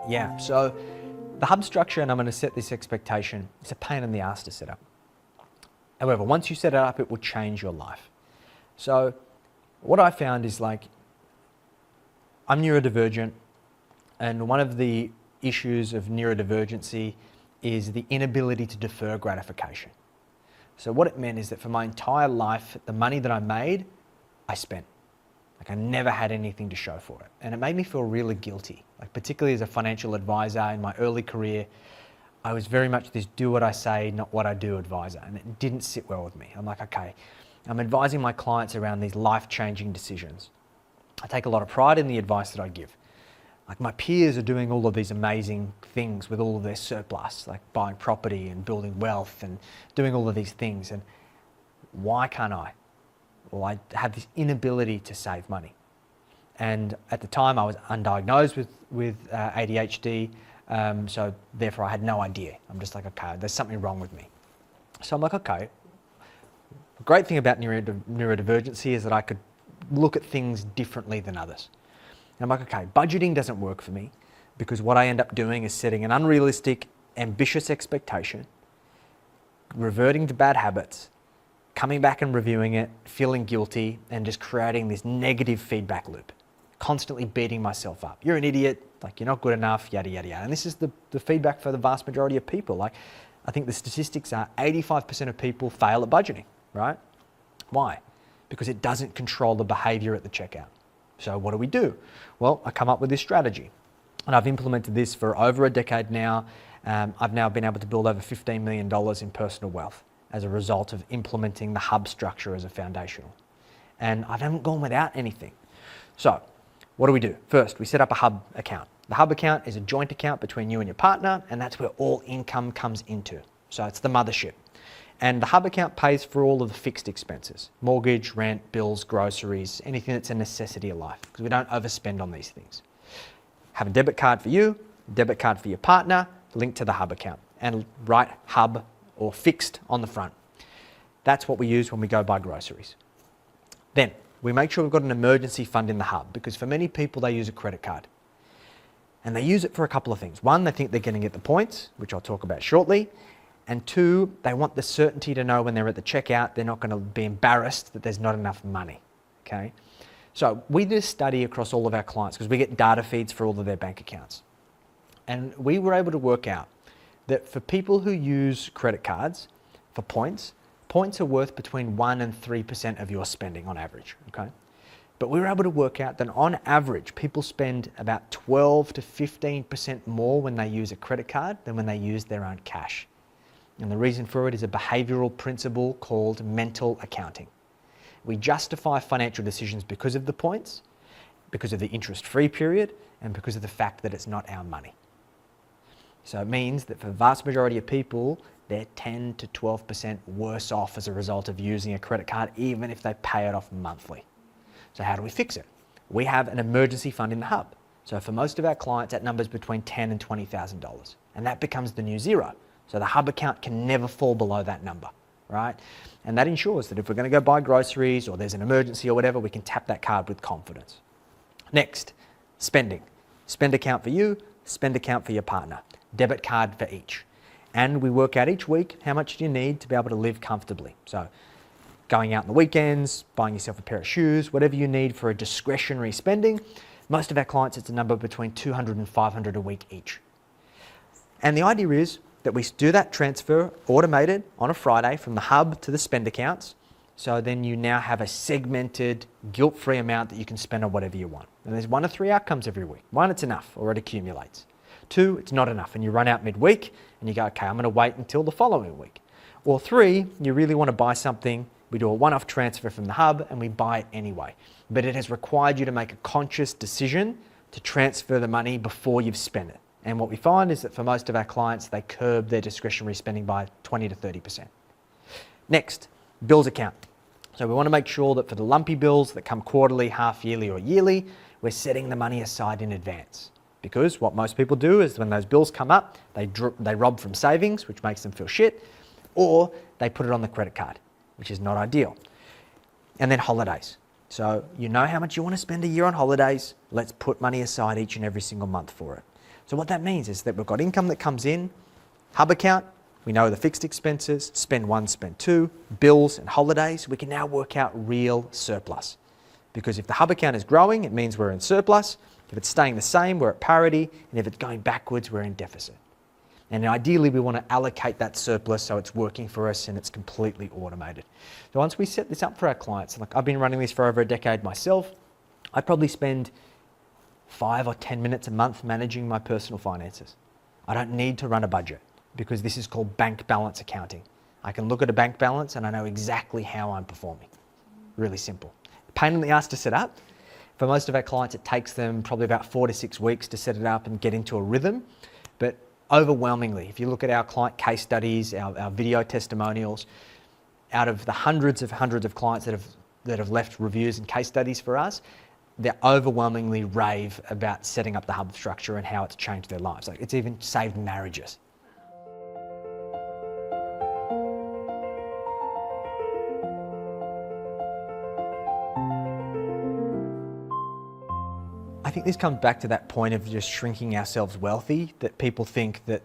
Yeah, so the hub structure, and I'm going to set this expectation, it's a pain in the ass to set up. However, once you set it up, it will change your life. So what I found is like, I'm neurodivergent, and one of the issues of neurodivergency is the inability to defer gratification. So what it meant is that for my entire life, the money that I made, I spent. Like I never had anything to show for it. And it made me feel really guilty. Like particularly as a financial advisor in my early career, I was very much this do what I say, not what I do advisor. And it didn't sit well with me. I'm like, okay, I'm advising my clients around these life-changing decisions. I take a lot of pride in the advice that I give. Like my peers are doing all of these amazing things with all of their surplus, like buying property and building wealth and doing all of these things. And why can't I? Well, I have this inability to save money. And at the time I was undiagnosed with ADHD, so therefore I had no idea. I'm just like, okay, there's something wrong with me. So I'm like, okay, the great thing about neurodivergency is that I could look at things differently than others. And I'm like, okay, budgeting doesn't work for me because what I end up doing is setting an unrealistic, ambitious expectation, reverting to bad habits, coming back and reviewing it, feeling guilty, and just creating this negative feedback loop, constantly beating myself up. You're an idiot, like you're not good enough, yada, yada, yada. And this is the feedback for the vast majority of people. Like I think the statistics are 85% of people fail at budgeting, right? Why? Because it doesn't control the behavior at the checkout. So what do? Well, I come up with this strategy and I've implemented this for over a decade now. I've now been able to build over $15 million in personal wealth as a result of implementing the hub structure as a foundational. And I haven't gone without anything. So what do? First, we set up a hub account. The hub account is a joint account between you and your partner, and that's where all income comes into. So it's the mothership. And the hub account pays for all of the fixed expenses, mortgage, rent, bills, groceries, anything that's a necessity of life, because we don't overspend on these things. Have a debit card for you, debit card for your partner, linked to the hub account, and write hub or fixed on the front. That's what we use when we go buy groceries. Then we make sure we've got an emergency fund in the hub, because for many people they use a credit card. And they use it for a couple of things. One, they think they're going to get the points, which I'll talk about shortly. And two, they want the certainty to know when they're at the checkout, they're not going to be embarrassed that there's not enough money, okay? So we do a study across all of our clients because we get data feeds for all of their bank accounts. And we were able to work out that for people who use credit cards for points, points are worth between 1% and 3% of your spending on average, okay? But we were able to work out that on average, people spend about 12 to 15% more when they use a credit card than when they use their own cash. And the reason for it is a behavioral principle called mental accounting. We justify financial decisions because of the points, because of the interest-free period, and because of the fact that it's not our money. So it means that for the vast majority of people, they're 10 to 12% worse off as a result of using a credit card, even if they pay it off monthly. So how do we fix it? We have an emergency fund in the hub. So for most of our clients, that number's between $10,000 and $20,000. And that becomes the new zero. So the hub account can never fall below that number, right? And that ensures that if we're going to go buy groceries or there's an emergency or whatever, we can tap that card with confidence. Next, spending. Spend account for you, spend account for your partner. Debit card for each. And we work out each week how much do you need to be able to live comfortably. So going out on the weekends, buying yourself a pair of shoes, whatever you need for a discretionary spending. Most of our clients, it's a number between $200 and $500 a week each. And the idea is that we do that transfer automated on a Friday from the hub to the spend accounts. So then you now have a segmented, guilt-free amount that you can spend on whatever you want. And there's 1 of 3 outcomes every week. 1, it's enough or it accumulates. 2, it's not enough and you run out midweek and you go, okay, I'm going to wait until the following week. Or 3, you really want to buy something, we do a one-off transfer from the hub and we buy it anyway. But it has required you to make a conscious decision to transfer the money before you've spent it. And what we find is that for most of our clients, they curb their discretionary spending by 20 to 30%. Next, bills account. So we want to make sure that for the lumpy bills that come quarterly, half yearly or yearly, we're setting the money aside in advance. Because what most people do is when those bills come up, they rob from savings, which makes them feel shit, or they put it on the credit card, which is not ideal. And then holidays. So you know how much you want to spend a year on holidays, let's put money aside each and every single month for it. So what that means is that we've got income that comes in, hub account, we know the fixed expenses, spend one, spend two, bills and holidays. We can now work out real surplus. Because if the hub account is growing, it means we're in surplus. If it's staying the same, we're at parity. And if it's going backwards, we're in deficit. And ideally, we want to allocate that surplus so it's working for us and it's completely automated. So once we set this up for our clients, like I've been running this for over a decade myself, I probably spend 5 or 10 minutes a month managing my personal finances. I don't need to run a budget because this is called bank balance accounting. I can look at a bank balance and I know exactly how I'm performing. Really simple. Pain in the ass to set up. For most of our clients, it takes them probably about 4 to 6 weeks to set it up and get into a rhythm. But overwhelmingly, if you look at our client case studies, our video testimonials, out of the hundreds of clients that have left reviews and case studies for us, they overwhelmingly rave about setting up the hub structure and how it's changed their lives. Like it's even saved marriages. I think this comes back to that point of just shrinking ourselves wealthy, that people think that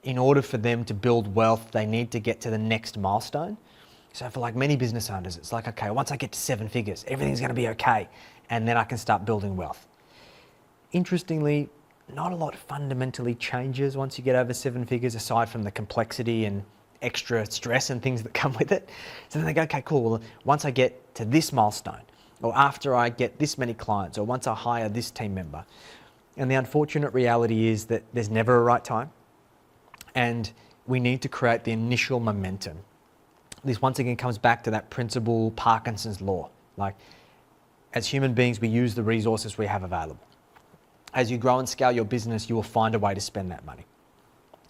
in order for them to build wealth, they need to get to the next milestone. So for like many business owners, it's like, okay, once I get to 7 figures, everything's going to be okay. And then I can start building wealth. Interestingly, not a lot fundamentally changes once you get over 7 figures, aside from the complexity and extra stress and things that come with it. So then they go, okay, cool. Well, once I get to this milestone, or after I get this many clients, or once I hire this team member. And the unfortunate reality is that there's never a right time. And we need to create the initial momentum. This once again comes back to that principle, Parkinson's law. Like, as human beings, we use the resources we have available. As you grow and scale your business, you will find a way to spend that money.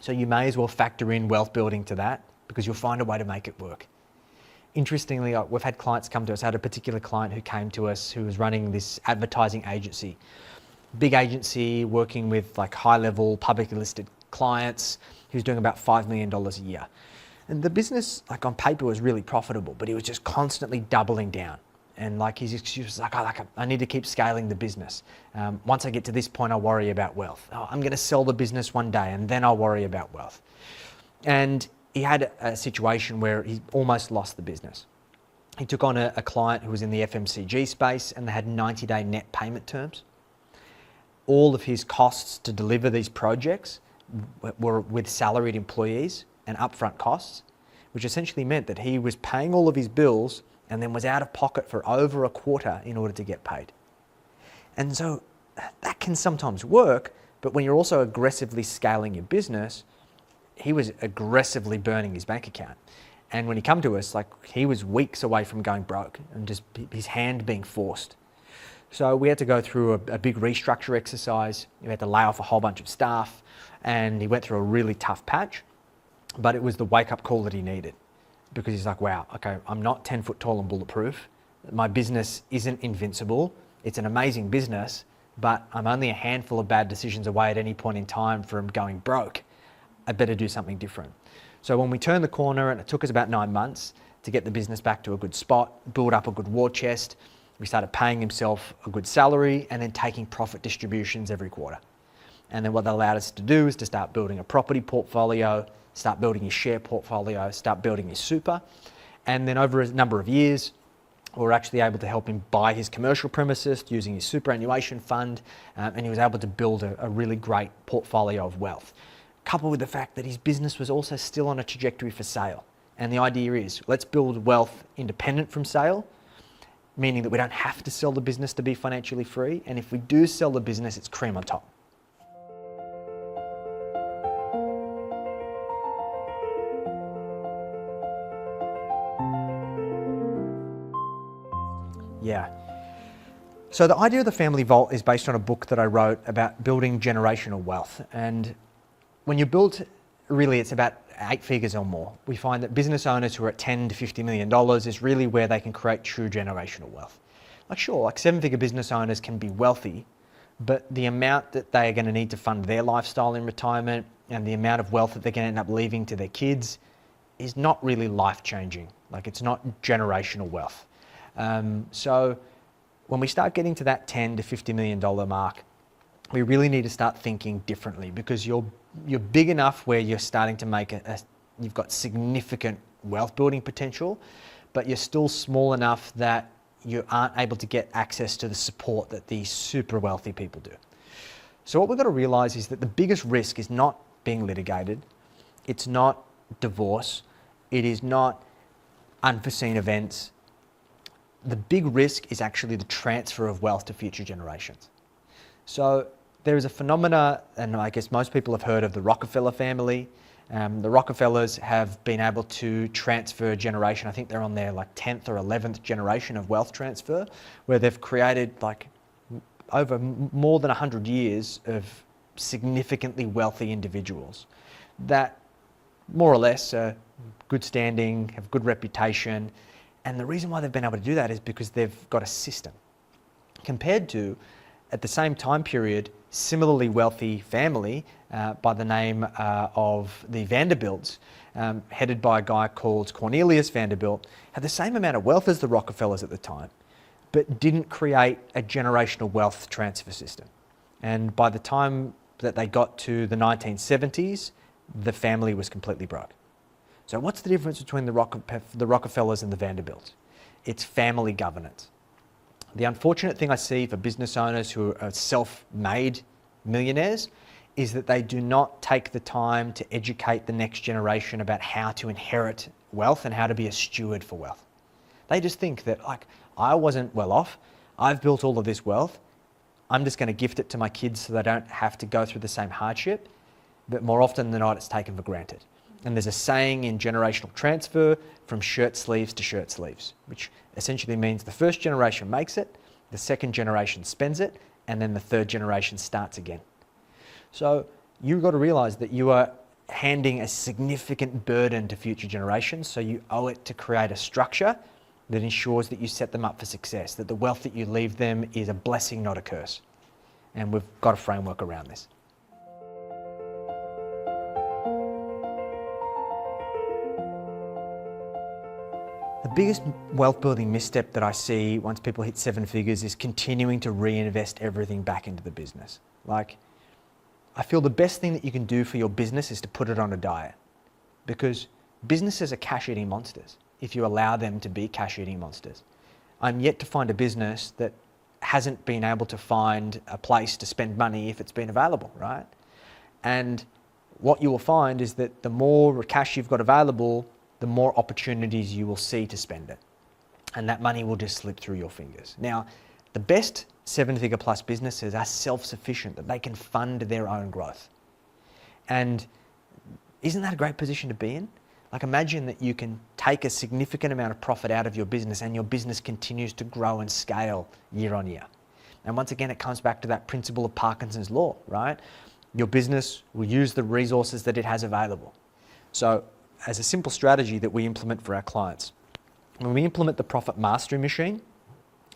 So you may as well factor in wealth building to that, because you'll find a way to make it work. Interestingly, we've had clients come to us. I had a particular client who came to us who was running this advertising agency. Big agency working with like high-level publicly listed clients. He was doing about $5 million a year. And the business, like on paper, was really profitable, but he was just constantly doubling down. And like his excuse was like, I need to keep scaling the business. Once I get to this point, I'll worry about wealth. Oh, I'm going to sell the business one day and then I'll worry about wealth. And he had a situation where he almost lost the business. He took on a client who was in the FMCG space and they had 90-day net payment terms. All of his costs to deliver these projects were with salaried employees and upfront costs, which essentially meant that he was paying all of his bills and then was out of pocket for over a quarter in order to get paid. And so that can sometimes work, but when you're also aggressively scaling your business, he was aggressively burning his bank account. And when he come to us, like he was weeks away from going broke and just his hand being forced. So we had to go through a big restructure exercise. We had to lay off a whole bunch of staff and he went through a really tough patch, but it was the wake up call that he needed because he's like, wow, okay, I'm not 10 foot tall and bulletproof. My business isn't invincible. It's an amazing business, but I'm only a handful of bad decisions away at any point in time from going broke. I better do something different. So when we turned the corner, and it took us about 9 months to get the business back to a good spot, build up a good war chest, we started paying himself a good salary and then taking profit distributions every quarter. And then what that allowed us to do is to start building a property portfolio, start building his share portfolio, start building his super. And then over a number of years, we were actually able to help him buy his commercial premises using his superannuation fund. And he was able to build a really great portfolio of wealth, coupled with the fact that his business was also still on a trajectory for sale. And the idea is, let's build wealth independent from sale, meaning that we don't have to sell the business to be financially free. And if we do sell the business, it's cream on top. Yeah. So the idea of the family vault is based on a book that I wrote about building generational wealth. And when you build, really it's about 8 figures or more. We find that business owners who are at $10 to $50 million is really where they can create true generational wealth. Like sure, like 7-figure business owners can be wealthy, but the amount that they are going to need to fund their lifestyle in retirement and the amount of wealth that they're going to end up leaving to their kids is not really life-changing. Like it's not generational wealth. So when we start getting to that $10 to $50 million mark, we really need to start thinking differently, because you're big enough where you're starting to make you've got significant wealth building potential, but you're still small enough that you aren't able to get access to the support that these super wealthy people do. So what we've got to realize is that the biggest risk is not being litigated, it's not divorce, it is not unforeseen events. The big risk is actually the transfer of wealth to future generations. So there is a phenomena, and I guess most people have heard of the Rockefeller family. The Rockefellers have been able to transfer a generation. I think they're on their 10th or 11th generation of wealth transfer, where they've created over more than 100 years of significantly wealthy individuals that more or less are good standing, have good reputation. And the reason why they've been able to do that is because they've got a system. Compared to, at the same time period, similarly wealthy family by the name of the Vanderbilts, headed by a guy called Cornelius Vanderbilt, had the same amount of wealth as the Rockefellers at the time, but didn't create a generational wealth transfer system. And by the time that they got to the 1970s, the family was completely broke. So what's the difference between the Rockefellers and the Vanderbilts? It's family governance. The unfortunate thing I see for business owners who are self-made millionaires is that they do not take the time to educate the next generation about how to inherit wealth and how to be a steward for wealth. They just think that, I wasn't well off, I've built all of this wealth, I'm just going to gift it to my kids so they don't have to go through the same hardship. But more often than not, it's taken for granted. And there's a saying in generational transfer, from shirt sleeves to shirt sleeves, which essentially means the first generation makes it, the second generation spends it, and then the third generation starts again. So you've got to realize that you are handing a significant burden to future generations, so you owe it to create a structure that ensures that you set them up for success, that the wealth that you leave them is a blessing, not a curse. And we've got a framework around this. The biggest wealth building misstep that I see once people hit 7 figures is continuing to reinvest everything back into the business. I feel the best thing that you can do for your business is to put it on a diet, because businesses are cash-eating monsters if you allow them to be cash-eating monsters. I'm yet to find a business that hasn't been able to find a place to spend money if it's been available, right? And what you will find is that the more cash you've got available, the more opportunities you will see to spend it. And that money will just slip through your fingers. Now, the best 7-figure plus businesses are self-sufficient, that they can fund their own growth. And isn't that a great position to be in? Imagine that you can take a significant amount of profit out of your business and your business continues to grow and scale year on year. And once again, it comes back to that principle of Parkinson's law, right? Your business will use the resources that it has available. So as a simple strategy that we implement for our clients, when we implement the profit mastery machine,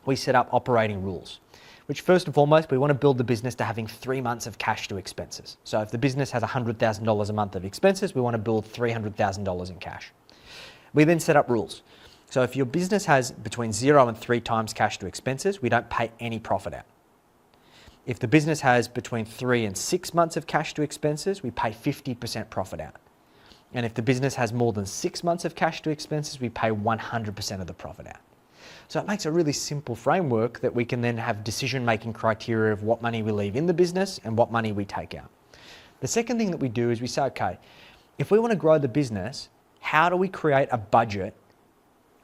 we set up operating rules, which first and foremost, we want to build the business to having 3 months of cash to expenses. So if the business has $100,000 a month of expenses, we want to build $300,000 in cash. We then set up rules. So if your business has between 0 and 3 times cash to expenses, we don't pay any profit out. If the business has between 3 and 6 months of cash to expenses, we pay 50% profit out. And if the business has more than 6 months of cash to expenses, we pay 100% of the profit out. So it makes a really simple framework that we can then have decision-making criteria of what money we leave in the business and what money we take out. The second thing that we do is we say, okay, if we want to grow the business, how do we create a budget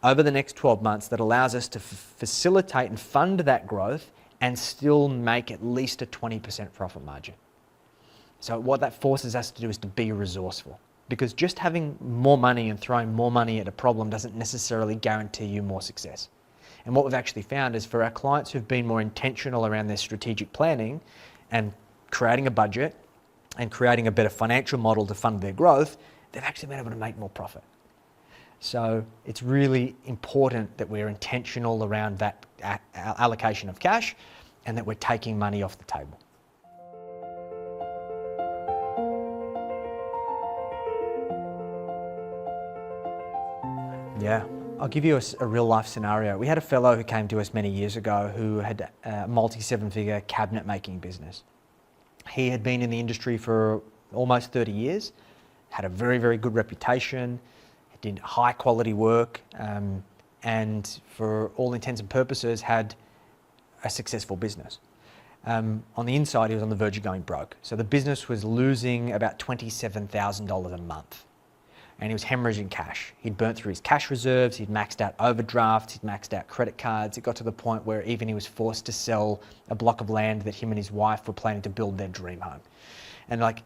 over the next 12 months that allows us to facilitate and fund that growth and still make at least a 20% profit margin? So what that forces us to do is to be resourceful, because just having more money and throwing more money at a problem doesn't necessarily guarantee you more success. And what we've actually found is for our clients who've been more intentional around their strategic planning and creating a budget and creating a better financial model to fund their growth, they've actually been able to make more profit. So it's really important that we're intentional around that allocation of cash and that we're taking money off the table. Yeah. I'll give you a real life scenario. We had a fellow who came to us many years ago who had a multi 7-figure cabinet making business. He had been in the industry for almost 30 years, had a very, very good reputation, did high quality work, and for all intents and purposes had a successful business. On the inside, he was on the verge of going broke. So the business was losing about $27,000 a month. And he was hemorrhaging cash. He'd burnt through his cash reserves, he'd maxed out overdrafts, he'd maxed out credit cards. It got to the point where even he was forced to sell a block of land that him and his wife were planning to build their dream home. And like,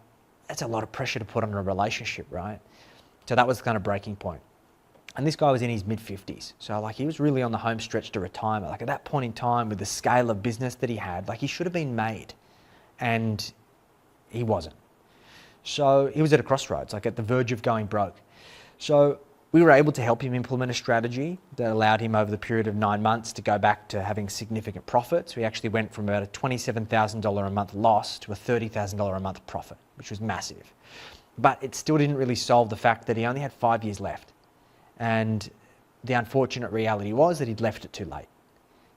that's a lot of pressure to put on a relationship, right? So that was the kind of breaking point. And this guy was in his mid-50s. So like, he was really on the home stretch to retirement. Like at that point in time, with the scale of business that he had, like he should have been made. And he wasn't. So he was at a crossroads, like at the verge of going broke. So we were able to help him implement a strategy that allowed him over the period of 9 months to go back to having significant profits. We actually went from about a $27,000 a month loss to a $30,000 a month profit, which was massive. But it still didn't really solve the fact that he only had 5 years left. And the unfortunate reality was that he'd left it too late.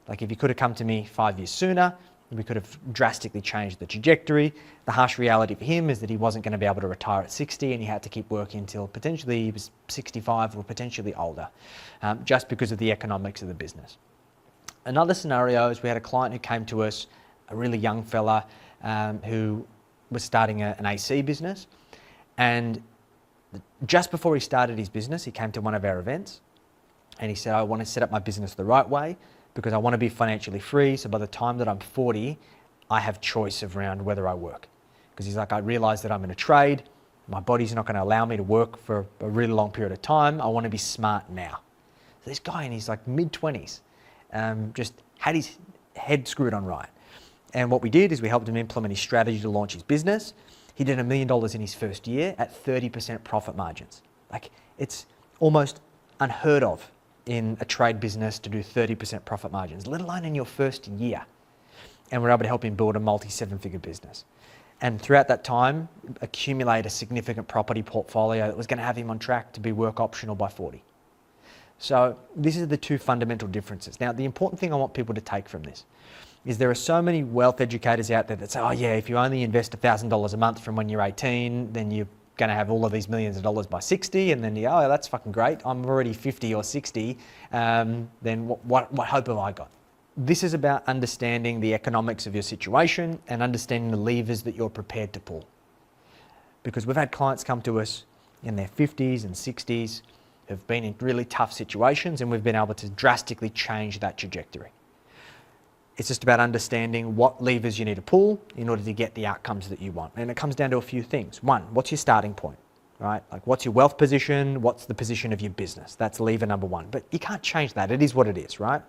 Like if he could have come to me 5 years sooner, we could have drastically changed the trajectory. The harsh reality for him is that he wasn't going to be able to retire at 60 and he had to keep working until potentially he was 65 or potentially older, just because of the economics of the business. Another scenario is we had a client who came to us, a really young fella who was starting an AC business. And just before he started his business, he came to one of our events and he said, I want to set up my business the right way, because I want to be financially free. So by the time that I'm 40, I have choice around whether I work. Because he's like, I realize that I'm in a trade. My body's not going to allow me to work for a really long period of time. I want to be smart now. So this guy in his like mid-20s just had his head screwed on right. And what we did is we helped him implement his strategy to launch his business. He did $1 million in his first year at 30% profit margins. Like it's almost unheard of in a trade business to do 30% profit margins, let alone in your first year. And we're able to help him build a multi-7-figure business. And throughout that time, accumulate a significant property portfolio that was going to have him on track to be work optional by 40. So these are the two fundamental differences. Now, the important thing I want people to take from this is there are so many wealth educators out there that say, oh yeah, if you only invest $1,000 a month from when you're 18, then you're going to have all of these millions of dollars by 60, and then you go, oh, that's fucking great. I'm already 50 or 60. Then what hope have I got? This is about understanding the economics of your situation and understanding the levers that you're prepared to pull. Because we've had clients come to us in their 50s and 60s who've been in really tough situations, and we've been able to drastically change that trajectory. It's just about understanding what levers you need to pull in order to get the outcomes that you want. And it comes down to a few things. One, what's your starting point, right? Like what's your wealth position? What's the position of your business? That's lever number one. But you can't change that. It is what it is, right?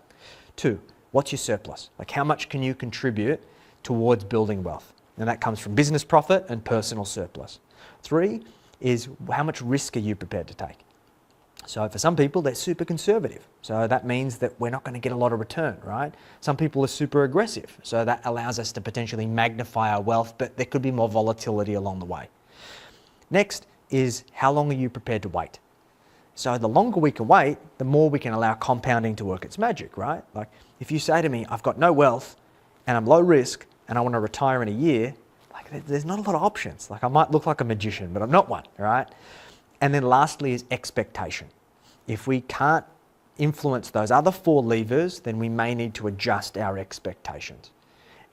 Two, what's your surplus? Like how much can you contribute towards building wealth? And that comes from business profit and personal surplus. Three is how much risk are you prepared to take? So for some people, they're super conservative. So that means that we're not going to get a lot of return, right? Some people are super aggressive. So that allows us to potentially magnify our wealth, but there could be more volatility along the way. Next is how long are you prepared to wait? So the longer we can wait, the more we can allow compounding to work its magic, right? Like if you say to me, I've got no wealth and I'm low risk and I want to retire in a year, like there's not a lot of options. Like I might look like a magician, but I'm not one, right? And then lastly is expectation. If we can't influence those other four levers, then we may need to adjust our expectations.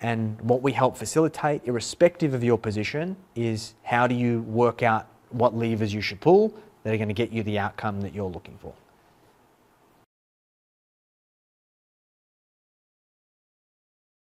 And what we help facilitate, irrespective of your position, is how do you work out what levers you should pull that are going to get you the outcome that you're looking for.